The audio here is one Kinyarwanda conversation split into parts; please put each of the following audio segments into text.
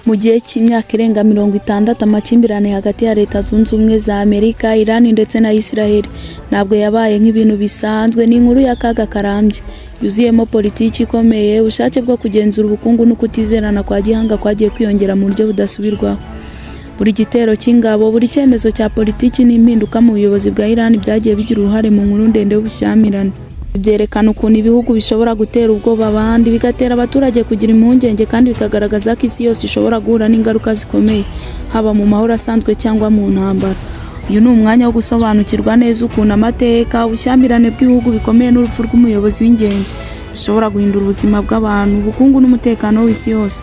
Mu gihe cy'imyaka irenga 60 amakimbirane hagati ya Leta Zunze Ubumwe za Amerika, Iran ndetse na Israel ntabwo yabaye nk'ibintu bisanzwe. Ni inkuru y'akaga karambye yuzuyemo politiki ikomeye, ubushake bwo kugenzura ubukungu no kutizerana kwa gihanga kwagiye kwiyongera mu buryo budasubirwaho. Buri gitero cy'ingabo, buri cyemezo cya politiki n'impinduka mu buyobozi bwa Iran byagiye bigira uruhare mu nkuru ndende y'ubushyamirane. Byerekana ukuntu ibihugu bishobora gutera ubwoba abandi, bigatera abaturage kugira impungenge, kandi bikagaragaza ko isi yose ishobora guhura n'ingaruka zikomeye, haba mu mahoro asanzwe cyangwa mu ntambara. Uyu ni umwanya wo gusobanukirwa neza ukuntu amateka, ubushyamirane bw'ibihugu bikomeye n'urupfu rw'umuyobozi w'ingenzi bishobora guhindura ubuzima bw'abantu, ubukungu n'umutekano w'isi yose,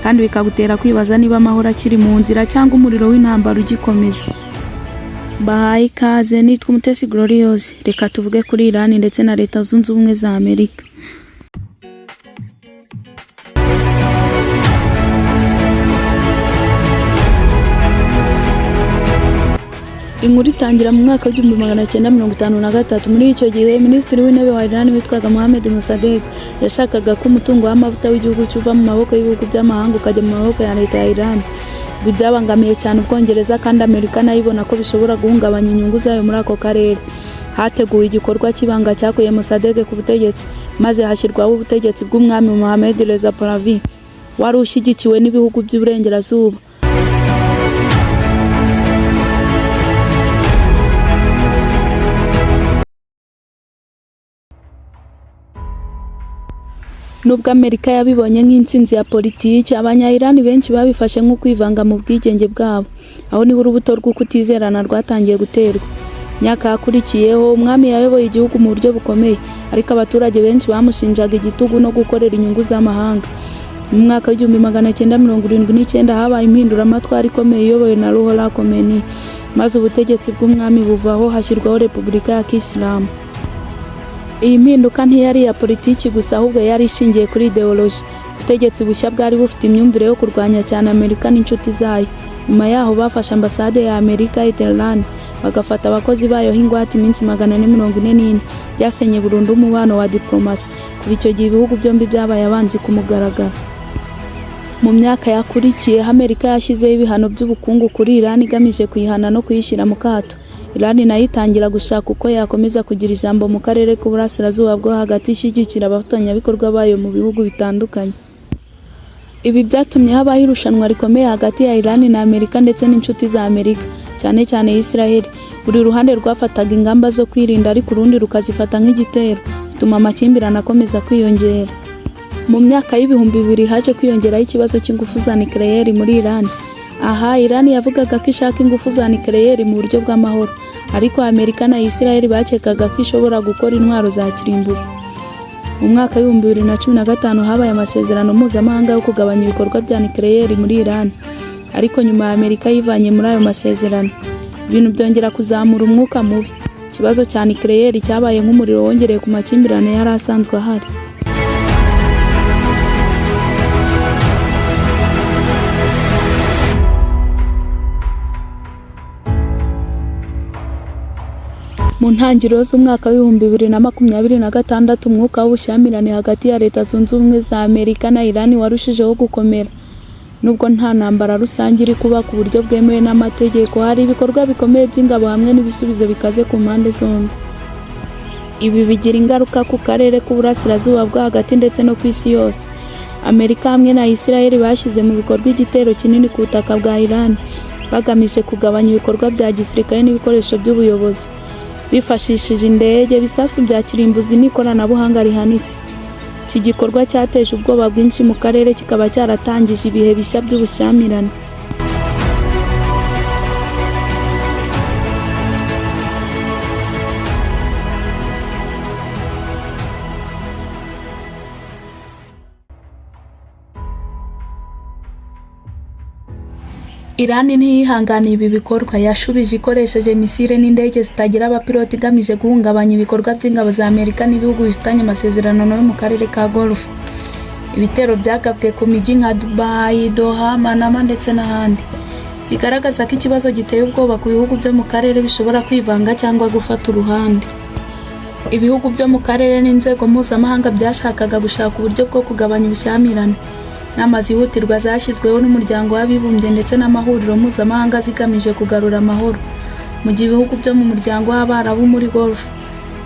kandi bikagutera kwibaza niba amahoro akiri mu nzira cyangwa umuriro w'intambara ugikomeza. Bahaye ikaze, nitwa Umutesi Gloriose. Reka tuvuge kuri Iran ndetse na Leta Zunze Ubumwe za Amerika. Inkuru itangira mu mwaka wa 1953. Muri icyo gihe Minisitiri w'Intebe wa Iran witwaga Mohammad Mossadegh yashakaga ko umutungo w'amavuta w'igihugu cyuva mu maboko y'ibihugu by'amahanga ukajya mu maboko ya Leta ya Iran. Byabangamiye cyane Ubwongereza, kandi Amerika nayibona ko bishobora guhungabanya inyungu zayo muri ako karere. Hateguwe igikorwa cy'ibanga cyakuye Mossadegh ku butegetsi, maze hashyirwaho ubutegetsi bw'umwami Mohammad Reza Pahlavi wari ushyigikiwe n'ibihugu by'uburengerazuba. Nubwo Amerika yabibonye nk'intsinzi ya politiki, abanya-Iran benshi babifashe nko kwivanga mu bwigenge bwabo. Aho niho urubuto rwo kutizerana rwatangiye guterwa. Myaka yakurikiyeho, umwami yayoboye igihugu mu buryo bukomeye, ariko abaturage benshi bamushinjaga igitugu no gukorera inyungu z'amahanga. Mu mwaka wa 1979 habaye impinduramatwara ikomeye iyobowe na Ruhollah Khomeini, maze ubutegetsi bw'umwami buvaho, hashyirwaho Repubulika ya Kisilamu. Iyi mpinduka ntiyari iya politiki gusa, ahubwo yari ishingiye kuri ideology. Ubutegetsi bushya bwari bufite imyumvire yo kurwanya cyane Amerika n'inshuti zayo. Nyuma yaho bafashe ambasade ya Amerika i Tehran, bagafata abakozi bayo h'ingwate iminsi 444. Byasenye burundu umubano wa diplomasi. Kuva icyo gihe ibihugu byombi byabaye abanzi ku mugaragaro. Mu myaka yakurikiye, Amerika yashyizeho ibihano by'ubukungu kuri Iran igamije kuyihana no kuyishyira mu kato. Iran nayo itangira gushaka uko yakomeza kugira ijambo mu karere k'uburasirazuba bwo hagati, ishyigikira abafatanyabikorwa bayo mu bihugu bitandukanye. Ibi byatumye habaho irushanwa rikomeye hagati ya Iran na Amerika ndetse n'inshuti za Amerika, cyane cyane Israel. Buri ruhande rwafataga ingamba zo kwirinda, ariko urundi rukazifata nk'igitero, bituma amakimbirane akomeza kwiyongera. Mu myaka y'ibihumbi 2000 haje kwiyongeraho ikibazo cy'ingufu za nucleaire muri Iran. Aha Iran yavugaga ko ishaka ingufu za nucleaire mu buryo bw'amahoro, ariko Amerika na Israel bakekaga ko ishobora gukora intwaro za kirimbuzi. Mu mwaka wa 2015 habaye amasezerano mpuzamahanga yo kugabanya ibikorwa bya nucleaire muri Iran, ariko nyuma Amerika yivanye muri ayo masezerano, ibintu byongera kuzamura umwuka mubi. Ikibazo cya nucleaire cyabaye nk'umuriro wongereye ku makimbirane yari asanzwe ahari. Mu ntangiriro z'umwaka wa 2026 umwuka w'ubushyamirane hagati ya Leta Zunze Ubumwe za Amerika na Iran warushijeho gukomera. Nubwo nta ntambara rusange iri kuba ku buryo bwemewe n'amategeko, hari ibikorwa bikomeye by'ingabo hamwe n'ibisubizo bikaze ku mpande zombi. Ibi bigira ingaruka ku karere k'uburasirazuba bwo hagati ndetse no ku isi yose. Amerika hamwe na Israel bashyize mu bikorwa igitero kinini ku butaka bwa Iran, bagamije kugabanya ibikorwa bya gisirikare n'ibikoresho by'ubuyobozi, bifashishije indege, bisasu bya kirimbuzi n'ikoranabuhanga rihanitse. Iki gikorwa cyateje ubwoba bwinshi mu karere, kikaba cyaratangije ibihe bishya by'ubushyamirane. Iran ntiyihanganiye ibi bikorwa, yashubije ikoresheje misile n'indege zitagira abapilote igamije guhungabanya ibikorwa by'ingabo za Amerika n'ibihugu bifitanye amasezerano no mu karere ka Gulf. Ibitero byagabwe ku mijyi nka Dubai, Doha, Manama ndetse n'ahandi, bigaragaza ko ikibazo giteye ubwoba ku bihugu byo mu karere bishobora kwivanga cyangwa gufata uruhande. Ibihugu byo mu karere n'inzego mpuzamahanga byashakaga gushaka uburyo bwo kugabanya ubushyamirane. inama zihutirwa zashyizweho n'umuryango w'abibumbye ndetse n'amahuriro mpuzamahanga zigamije kugarura amahoro mu gihe ibihugu byo mu muryango w'Abarabu muri Gulf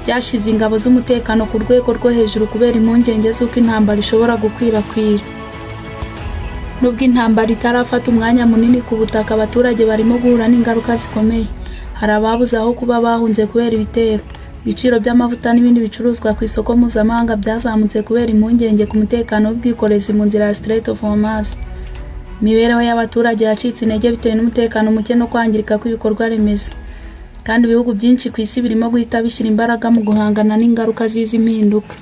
byashyize ingabo z'umutekano ku rwego rwo hejuru kubera impungenge z'uko intambara ishobora gukwirakwira. Nubwo intambara itarafata umwanya munini ku butaka, abaturage barimo guhura n'ingaruka zikomeye. Hari ababuze aho kuba bahunze kubera ibitero. Ibiciro by'amavuta n'ibindi bicuruzwa ku isoko mpuzamahanga byazamutse kubera impungenge ku mutekano w'ubwikorezi mu nzira ya Strait of Hormuz. Imibereho y'abaturage yacitse intege bitewe n'umutekano muke no kwangirika kw'ibikorwa remezo. Kandi ibihugu byinshi ku isi birimo guhita bishyira imbaraga mu guhangana n'ingaruka z'izi mpinduka.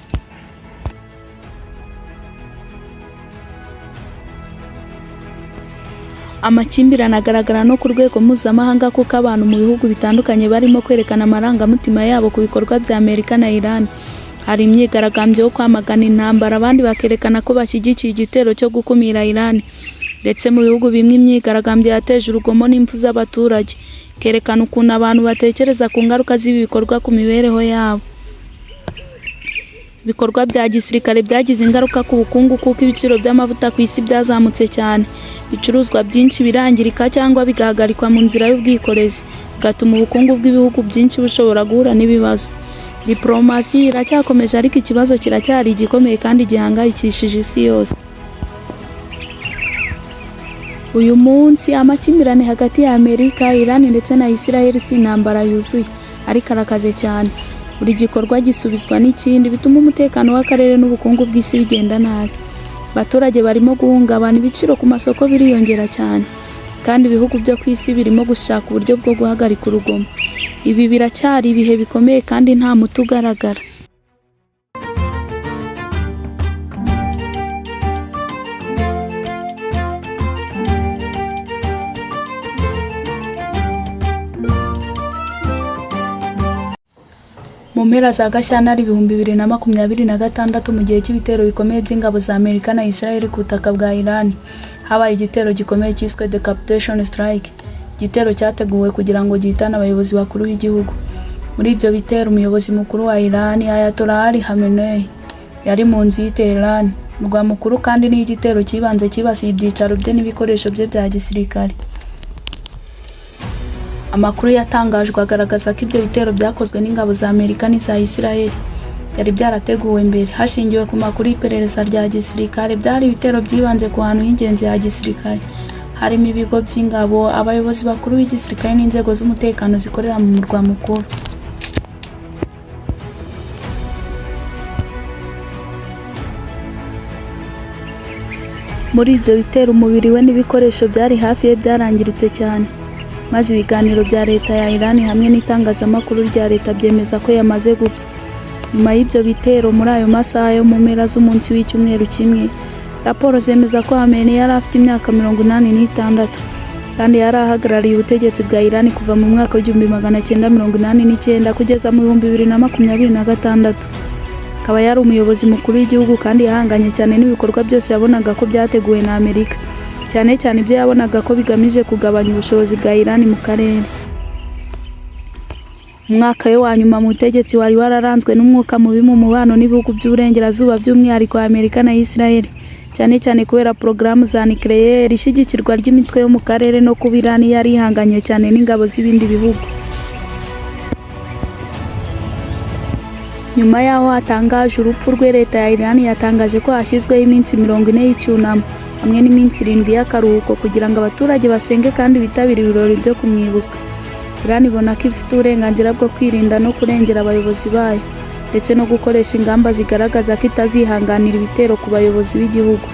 Amakimbirane agaragara no ku rwego mpuzamahanga kuko abantu mu bihugu bitandukanye barimo kwerekana amarangamutima yabo ku bikorwa bya Amerika na Iran. Hari imyigaragambyo yo kwamagana intambara, abandi bakerekana ko bashyigikiye igitero cyo gukumira Iran. Ndetse mu bihugu bimwe imyigaragambyo yateje urugomo n'impfu z'abaturage, kerekana ukuntu abantu batekereza ku ngaruka z'ibi bikorwa ku mibereho yabo. Ibikorwa bya gisirikare byagize ingaruka ku bukungu kuko ibiciro by'amavuta ku isi byazamutse cyane. Ibicuruzwa byinshi birangirika cyangwa bigahagarikwa mu nzira y'ubwikorezi, bigatuma ubukungu bw'ibihugu byinshi bushobora guhura n'ibibazo. Diplomasi iracyakomeje ariko ikibazo kiracyari gikomeye kandi gihangayikishije isi yose. Uyu munsi amakimbirane hagati ya Amerika, Iran ndetse na Israel si intambara yuzuye, ariko arakaze cyane. Buri gikorwa gisubizwa n'ikindi, bituma umutekano w'akarere n'ubukungu bw'isi bigenda nabi. Abaturage barimo guhungabana, ibiciro ku masoko biriyongera cyane, kandi ibihugu byo ku isi birimo gushaka uburyo bwo guhagarika urugomo. Ibi biracyari ibihe bikomeye kandi nta muti ugaragara. Mu mpera za Gashyantare 2026 mu gihe cy'ibitero bikomeye by'ingabo za Amerika na Israel ku butaka bwa Iran, habaye igitero gikomeye cyiswe Decapitation Strike. Igitero cyateguwe kugira ngo gihitane abayobozi bakuru b'igihugu. Muri ibyo bitero umuyobozi mukuru wa Iran Ayatollah Ali Khamenei yari mu nzu y'i Tehran, murwa mukuru, kandi ni igitero kibanze kibasiye ibyicaro bye n'ibikoresho bye bya gisirikare. Amakuru yatangajwe agaragaza ko ibyo bitero byakozwe n'ingabo za Amerika n'iza Israel byari byarateguwe mbere hashingiwe ku makuru y'iperereza rya gisirikare. Byari ibitero byibanze ku hantu h'ingenzi ya gisirikare, harimo ibigo by'ingabo, abayobozi bakuru b'igisirikare n'inzego z'umutekano zikorera mu murwa mukuru. Muri ibyo bitero umubiri we n'ibikoresho byari hafi ye byarangiritse cyane, maze ibiganiro bya leta ya Iran hamwe n'itangazamakuru rya leta byemeza ko yamaze gupfa. Nyuma y'ibyo bitero muri ayo masaha yo mu mpera z'umunsi w'icyumweru kimwe, raporo zemeza ko Khamenei yari afite imyaka 86 kandi yari ahagarariye ubutegetsi bwa Iran kuva mu mwaka w'1989 kugeza mu 2026. Akaba yari umuyobozi mukuru w'igihugu kandi yahanganye cyane n'ibikorwa byose yabonaga ko byateguwe na Amerika, cyane cyane ibyo yabonaga ko bigamije kugabanya ubushobozi bwa Iran mu karere. Umwaka we wa nyuma mu butegetsi wari wararanzwe n'umwuka mubi mu mubano n'ibihugu by'uburengerazuba, by'umwihariko Amerika na Israel, cyane cyane kubera porogaramu za nucleaire, ishyigikirwa ry'imitwe yo mu karere no kuba Iran yari ihanganye cyane n'ingabo z'ibindi bihugu. Nyuma yaho hatangaje urupfu rwe, leta ya Iran yatangaje ko hashyizweho iminsi 40 y'icyunamo hamwe n'iminsi 7 y'akaruhuko kugira ngo abaturage basenge kandi bitabire ibirori byo kumwibuka. Iran ibona ko ifite uburenganzira bwo kwirinda no kurengera abayobozi bayo, ndetse no gukoresha ingamba zigaragaza ko itazihanganira ibitero ku bayobozi b'igihugu.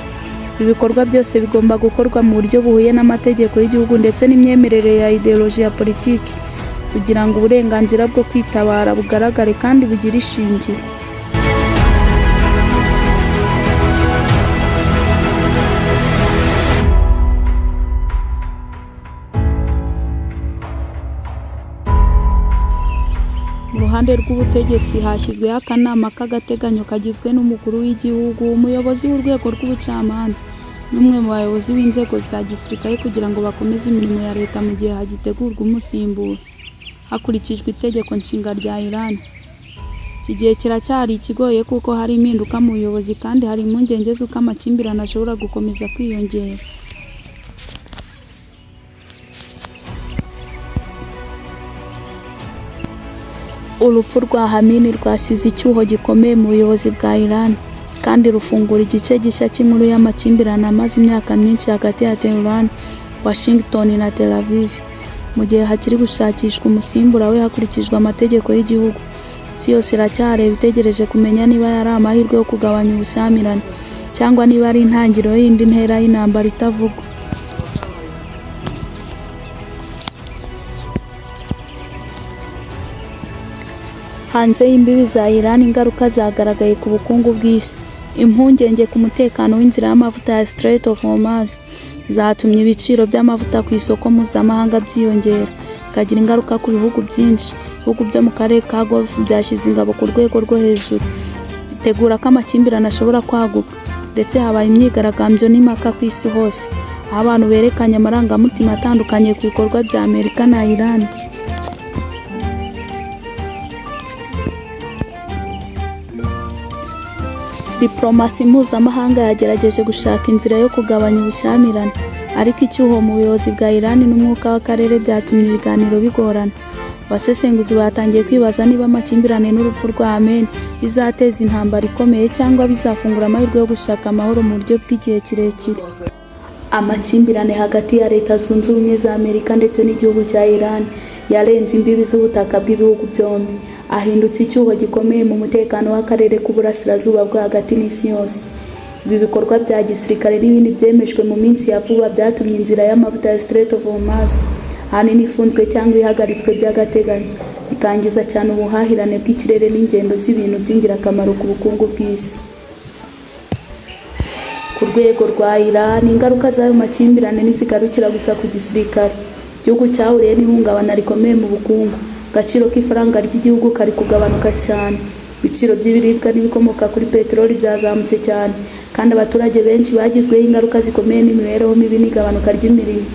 Ibi bikorwa byose bigomba gukorwa mu buryo buhuye n'amategeko y'igihugu ndetse n'imyemerere ya ideoloji ya politiki, kugira ngo uburenganzira bwo kwitabara bugaragare kandi bugire ishingiro. Mu ruhande rw'ubutegetsi hashyizweho akanama k'agateganyo kagizwe n'umukuru w'igihugu, umuyobozi w'urwego rw'ubucamanza n'umwe mu bayobozi b'inzego za gisirikare kugira ngo bakomeze imirimo ya leta mu gihe hagitegurwa umusimbura hakurikijwe itegeko nshinga rya Iran. Iki gihe kiracyari ikigoye kuko hari impinduka mu buyobozi kandi hari impungenge z'uko amakimbirane ashobora gukomeza kwiyongera. Urupfu rwa Khamenei rwasize icyuho gikomeye mu buyobozi bwa Iran kandi rufungura igice gishya cy'inkuru y'amakimbirane amaze imyaka myinshi hagati ya Tehran, Washington na Tel Aviv. Mu gihe hakiri gushakishwa umusimbura we hakurikijwe amategeko y'igihugu, isi yose iracyareba itegereje kumenya niba yari amahirwe yo kugabanya ubushyamirane cyangwa niba ari intangiriro y'indi ntera y'intambara itavugwa. Hanze y'imbibi za Iran, ingaruka zagaragaye ku bukungu bw'isi. Impungenge ku mutekano w'inzira y'amavuta ya Strait of Hormuz zatumye ibiciro by'amavuta ku isoko mpuzamahanga byiyongera, bikagira ingaruka ku bihugu byinshi. Ibihugu byo mu karere ka Gulf byashyize ingabo ku rwego rwo hejuru, bitegura ko amakimbirane ashobora kwaguka, ndetse habaye imyigaragambyo n'impaka ku isi hose, aho abantu berekanye amarangamutima atandukanye ku bikorwa bya Amerika na Iran. Diplomasi mpuzamahanga yagerageje gushaka inzira yo kugabanya ubushyamirane, ariko icyuho mu buyobozi bwa Iran n'umwuka w'akarere byatumye ibiganiro bigorana. Abasesenguzi batangiye kwibaza niba amakimbirane n'urupfu rwa Khamenei bizateza intambara ikomeye cyangwa bizafungura amahirwe yo gushaka amahoro mu buryo bw'igihe kirekire. Amakimbirane hagati ya Leta Zunze Ubumwe za Amerika ndetse n'igihugu cya Iran yarenze imbibi z'ubutaka bw'ibihugu byombi, ahindutse icyuho gikomeye mu mutekano w'akarere k'uburasirazuba bwo hagati n'isi yose. Ibi bikorwa bya gisirikare n'ibindi byemejwe mu minsi ya vuba byatumye inzira y'amavuta ya Strait of Hormuz ahanini ifunzwe cyangwa ihagaritswe by'agateganyo, bikangiza cyane ubuhahirane bw'ikirere n'ingendo z'ibintu by'ingirakamaro ku bukungu bw'isi. Ku rwego rwa Iran, ingaruka z'ayo makimbirane ntizigarukira gusa ku gisirikare. Igihugu cyahuriye n'ihungabana rikomeye mu bukungu. Agaciro k'ifaranga ry'igihugu kari kugabanuka cyane, ibiciro by'ibiribwa n'ibikomoka kuri peteroli byazamutse cyane, kandi abaturage benshi bagizweho ingaruka zikomeye n'imibereho mibi n'igabanuka ry'imirimo.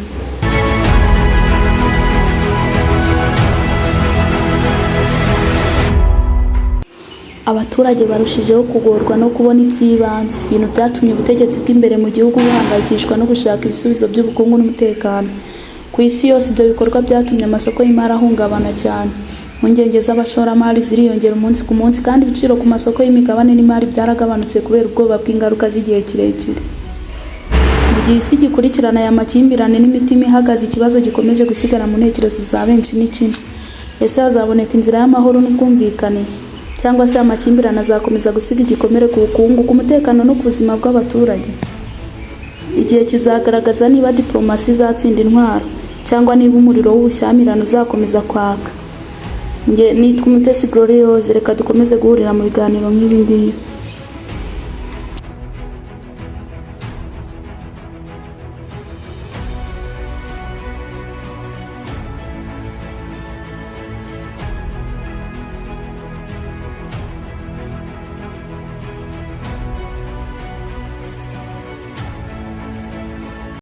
Abaturage barushijeho kugorwa no kubona iby'ibanze, ibintu byatumye ubutegetsi bw'imbere mu gihugu buhangayikishwa no gushaka ibisubizo by'ubukungu n'umutekano. Ku isi yose ibyo bikorwa byatumye amasoko y'imari ahungabana cyane. Impungenge z'abashoramari ziriyongera umunsi ku munsi, kandi ibiciro ku masoko y'imigabane n'imari byaragabanutse kubera ubwoba bw'ingaruka z'igihe kirekire. Mu gihe isi gikurikirana aya makimbirane n'imitima ihagaze, ikibazo gikomeje gusigara mu ntekerezo za benshi ni kimwe: ese hazaboneka inzira y'amahoro n'ubwumvikane, cyangwa se amakimbirane azakomeza gusiga igikomere ku bukungu, ku mutekano no ku buzima bw'abaturage? Igihe kizagaragaza niba diplomasi izatsinda intwaro cyangwa niba umuriro w'ubushyamirane uzakomeza kwaka. Nitwa Umutesi Gloriose, reka dukomeze guhurira mu biganiro nk'ibi ngibi.